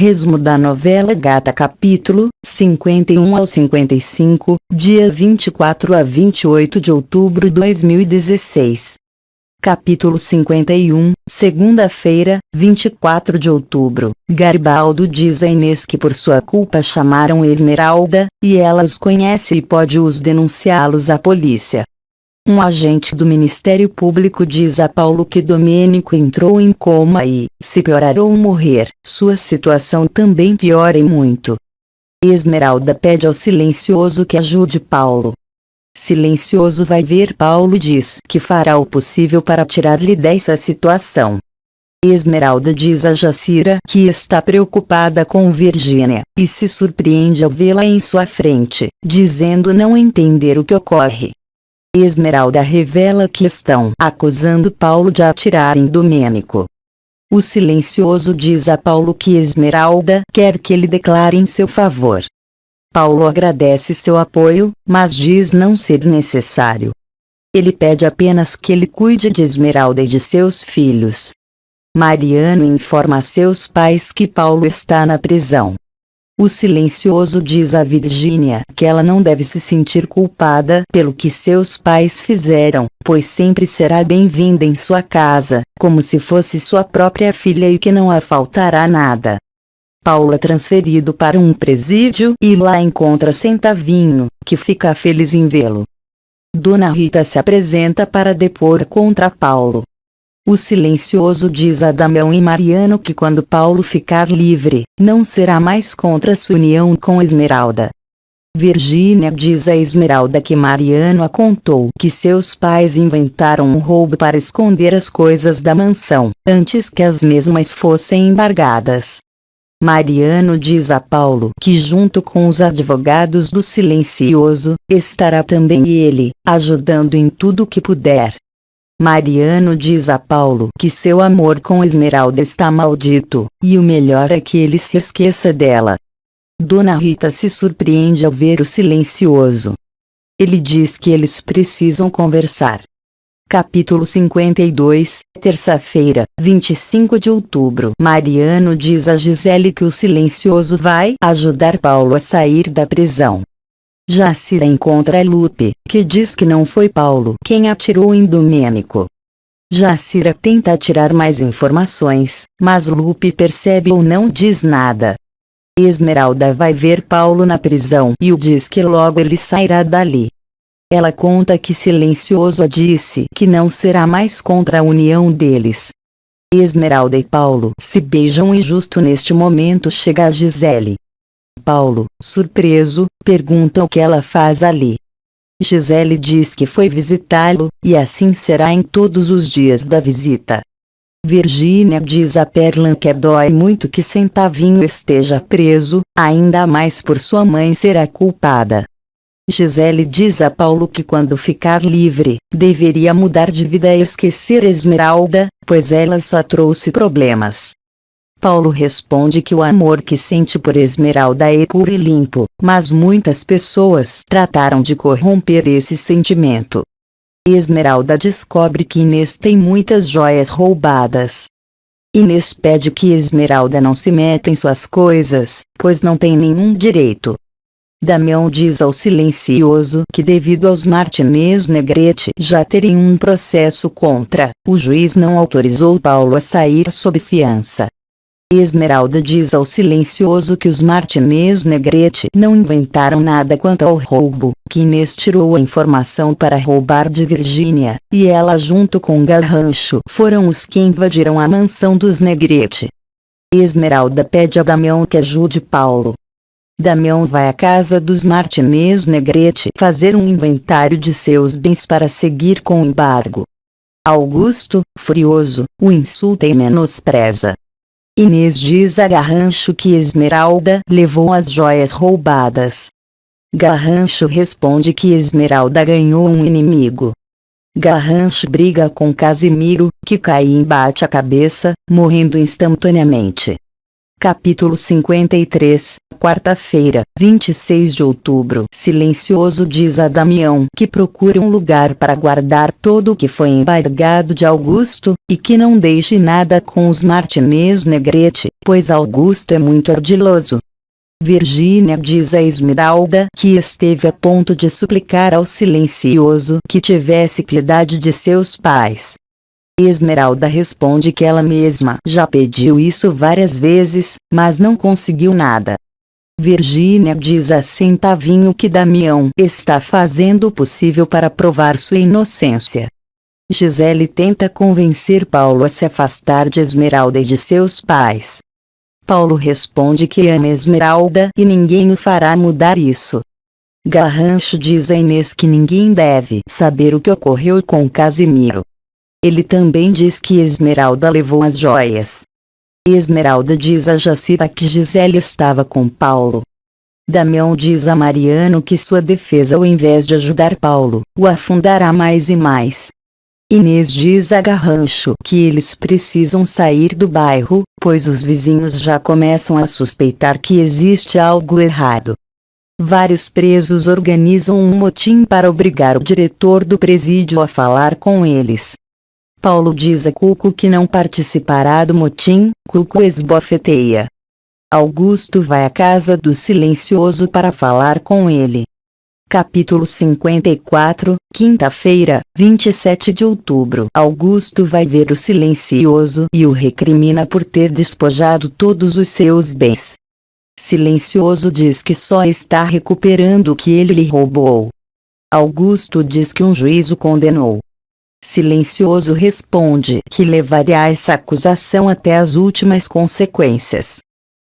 Resumo da novela Gata, capítulo 51 ao 55, dia 24 a 28 de outubro de 2016. Capítulo 51, segunda-feira, 24 de outubro. Garibaldo diz a Inês que por sua culpa chamaram Esmeralda, e ela os conhece e pode os denunciá-los à polícia. Um agente do Ministério Público diz a Paulo que Domênico entrou em coma e, se piorar ou morrer, sua situação também piora e muito. Esmeralda pede ao Silencioso que ajude Paulo. Silencioso vai ver Paulo e diz que fará o possível para tirar-lhe dessa situação. Esmeralda diz a Jacira que está preocupada com Virgínia, e se surpreende ao vê-la em sua frente, dizendo não entender o que ocorre. Esmeralda revela que estão acusando Paulo de atirar em Domênico. O Silencioso diz a Paulo que Esmeralda quer que ele declare em seu favor. Paulo agradece seu apoio, mas diz não ser necessário. Ele pede apenas que ele cuide de Esmeralda e de seus filhos. Mariano informa a seus pais que Paulo está na prisão. O Silencioso diz a Virgínia que ela não deve se sentir culpada pelo que seus pais fizeram, pois sempre será bem-vinda em sua casa, como se fosse sua própria filha e que não a faltará nada. Paulo é transferido para um presídio e lá encontra Centavinho, que fica feliz em vê-lo. Dona Rita se apresenta para depor contra Paulo. O Silencioso diz a Damião e Mariano que quando Paulo ficar livre, não será mais contra sua união com Esmeralda. Virgínia diz a Esmeralda que Mariano a contou que seus pais inventaram um roubo para esconder as coisas da mansão, antes que as mesmas fossem embargadas. Mariano diz a Paulo que junto com os advogados do Silencioso, estará também ele, ajudando em tudo o que puder. Mariano diz a Paulo que seu amor com Esmeralda está maldito, e o melhor é que ele se esqueça dela. Dona Rita se surpreende ao ver o Silencioso. Ele diz que eles precisam conversar. Capítulo 52, terça-feira, 25 de outubro. Mariano diz a Gisele que o Silencioso vai ajudar Paulo a sair da prisão. Jacira encontra Lupe, que diz que não foi Paulo quem atirou em Domênico. Jacira tenta tirar mais informações, mas Lupe percebe ou não diz nada. Esmeralda vai ver Paulo na prisão e o diz que logo ele sairá dali. Ela conta que Silencioso disse que não será mais contra a união deles. Esmeralda e Paulo se beijam e justo neste momento chega a Gisele. Paulo, surpreso, pergunta o que ela faz ali. Gisele diz que foi visitá-lo, e assim será em todos os dias da visita. Virgínia diz a Perlan que dói muito que Centavinho esteja preso, ainda mais por sua mãe ser a culpada. Gisele diz a Paulo que quando ficar livre, deveria mudar de vida e esquecer Esmeralda, pois ela só trouxe problemas. Paulo responde que o amor que sente por Esmeralda é puro e limpo, mas muitas pessoas trataram de corromper esse sentimento. Esmeralda descobre que Inês tem muitas joias roubadas. Inês pede que Esmeralda não se meta em suas coisas, pois não tem nenhum direito. Damião diz ao Silencioso que devido aos Martinez Negrete já terem um processo contra, o juiz não autorizou Paulo a sair sob fiança. Esmeralda diz ao Silencioso que os Martinez Negrete não inventaram nada quanto ao roubo, que Inês tirou a informação para roubar de Virgínia, e ela junto com Garrancho foram os que invadiram a mansão dos Negrete. Esmeralda pede a Damião que ajude Paulo. Damião vai à casa dos Martinez Negrete fazer um inventário de seus bens para seguir com o embargo. Augusto, furioso, o insulta e menospreza. Inês diz a Garrancho que Esmeralda levou as joias roubadas. Garrancho responde que Esmeralda ganhou um inimigo. Garrancho briga com Casimiro, que cai e bate a cabeça, morrendo instantaneamente. Capítulo 53, quarta-feira, 26 de outubro. Silencioso diz a Damião que procure um lugar para guardar todo o que foi embargado de Augusto, e que não deixe nada com os Martinez Negrete, pois Augusto é muito ardiloso. Virgínia diz a Esmeralda que esteve a ponto de suplicar ao Silencioso que tivesse piedade de seus pais. Esmeralda responde que ela mesma já pediu isso várias vezes, mas não conseguiu nada. Virgínia diz a Centavinho que Damião está fazendo o possível para provar sua inocência. Gisele tenta convencer Paulo a se afastar de Esmeralda e de seus pais. Paulo responde que ama Esmeralda e ninguém o fará mudar isso. Garrancho diz a Inês que ninguém deve saber o que ocorreu com Casimiro. Ele também diz que Esmeralda levou as joias. Esmeralda diz a Jacira que Gisele estava com Paulo. Damião diz a Mariano que sua defesa, ao invés de ajudar Paulo, o afundará mais e mais. Inês diz a Garrancho que eles precisam sair do bairro, pois os vizinhos já começam a suspeitar que existe algo errado. Vários presos organizam um motim para obrigar o diretor do presídio a falar com eles. Paulo diz a Cuco que não participará do motim. Cuco esbofeteia. Augusto vai à casa do Silencioso para falar com ele. Capítulo 54, quinta-feira, 27 de outubro. Augusto vai ver o Silencioso e o recrimina por ter despojado todos os seus bens. Silencioso diz que só está recuperando o que ele lhe roubou. Augusto diz que um juiz o condenou. Silencioso responde que levará essa acusação até as últimas consequências.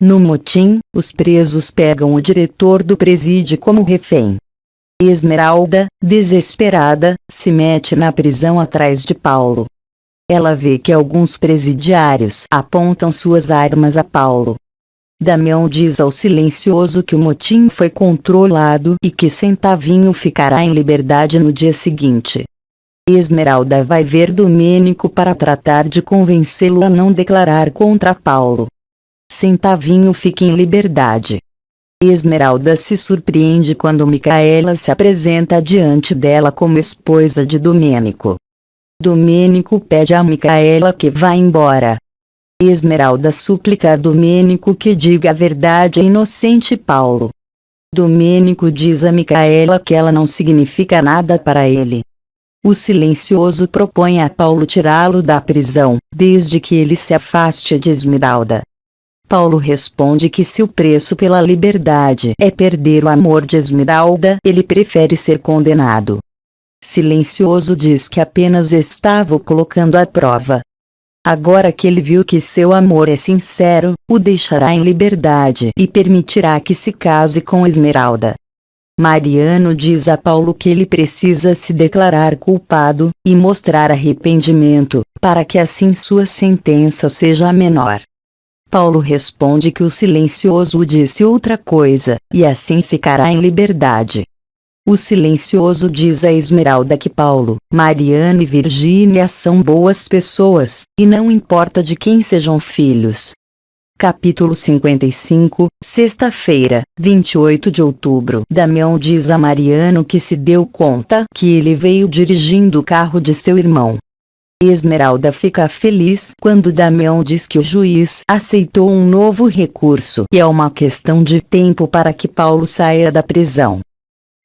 No motim, os presos pegam o diretor do presídio como refém. Esmeralda, desesperada, se mete na prisão atrás de Paulo. Ela vê que alguns presidiários apontam suas armas a Paulo. Damião diz ao Silencioso que o motim foi controlado e que Centavinho ficará em liberdade no dia seguinte. Esmeralda vai ver Domênico para tratar de convencê-lo a não declarar contra Paulo. Centavinho fica em liberdade. Esmeralda se surpreende quando Micaela se apresenta diante dela como esposa de Domênico. Domênico pede a Micaela que vá embora. Esmeralda suplica a Domênico que diga a verdade a inocente Paulo. Domênico diz a Micaela que ela não significa nada para ele. O Silencioso propõe a Paulo tirá-lo da prisão, desde que ele se afaste de Esmeralda. Paulo responde que se o preço pela liberdade é perder o amor de Esmeralda, ele prefere ser condenado. Silencioso diz que apenas estava o colocando à prova. Agora que ele viu que seu amor é sincero, o deixará em liberdade e permitirá que se case com Esmeralda. Mariano diz a Paulo que ele precisa se declarar culpado e mostrar arrependimento, para que assim sua sentença seja menor. Paulo responde que o Silencioso disse outra coisa, e assim ficará em liberdade. O Silencioso diz a Esmeralda que Paulo, Mariano e Virgínia são boas pessoas, e não importa de quem sejam filhos. Capítulo 55, sexta-feira, 28 de outubro. Damião diz a Mariano que se deu conta que ele veio dirigindo o carro de seu irmão. Esmeralda fica feliz quando Damião diz que o juiz aceitou um novo recurso e é uma questão de tempo para que Paulo saia da prisão.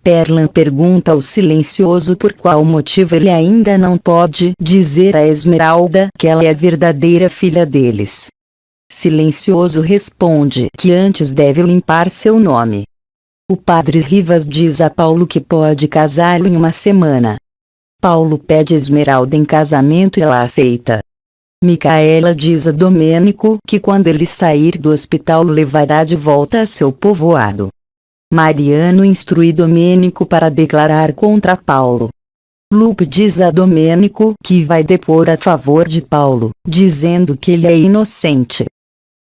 Perlan pergunta ao Silencioso por qual motivo ele ainda não pode dizer a Esmeralda que ela é a verdadeira filha deles. Silencioso responde que antes deve limpar seu nome. O padre Rivas diz a Paulo que pode casá-lo em uma semana. Paulo pede Esmeralda em casamento e ela aceita. Micaela diz a Domênico que quando ele sair do hospital o levará de volta a seu povoado. Mariano instrui Domênico para declarar contra Paulo. Lupe diz a Domênico que vai depor a favor de Paulo, dizendo que ele é inocente.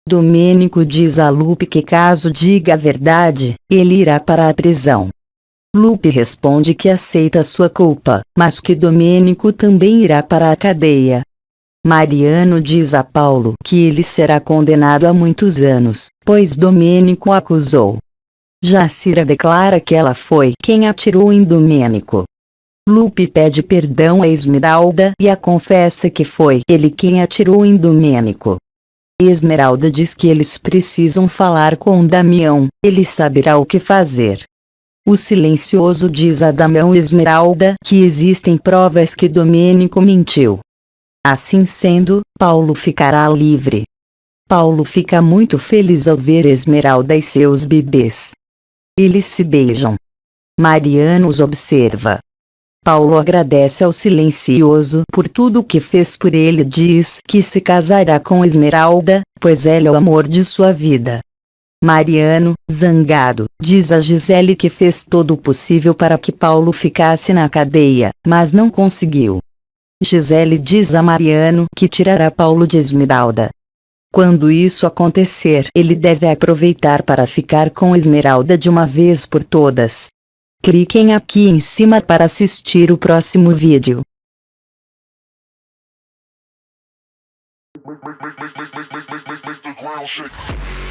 Domênico diz a Lupe que caso diga a verdade, ele irá para a prisão. Lupe responde que aceita sua culpa, mas que Domênico também irá para a cadeia. Mariano diz a Paulo que ele será condenado a muitos anos, pois Domênico acusou. Jacira declara que ela foi quem atirou em Domênico. Lupe pede perdão a Esmeralda e a confessa que foi ele quem atirou em Domênico. Esmeralda diz que eles precisam falar com Damião, ele saberá o que fazer. O silencioso diz a Damião e Esmeralda que existem provas que Domênico mentiu. Assim sendo, Paulo ficará livre. Paulo fica muito feliz ao ver Esmeralda e seus bebês. Eles se beijam. Mariano os observa. Paulo agradece ao silencioso por tudo o que fez por ele e diz que se casará com Esmeralda, pois ela é o amor de sua vida. Mariano, zangado, diz a Gisele que fez todo o possível para que Paulo ficasse na cadeia, mas não conseguiu. Gisele diz a Mariano que tirará Paulo de Esmeralda. Quando isso acontecer, ele deve aproveitar para ficar com Esmeralda de uma vez por todas. Cliquem aqui em cima para assistir o próximo vídeo. Make the ground shake.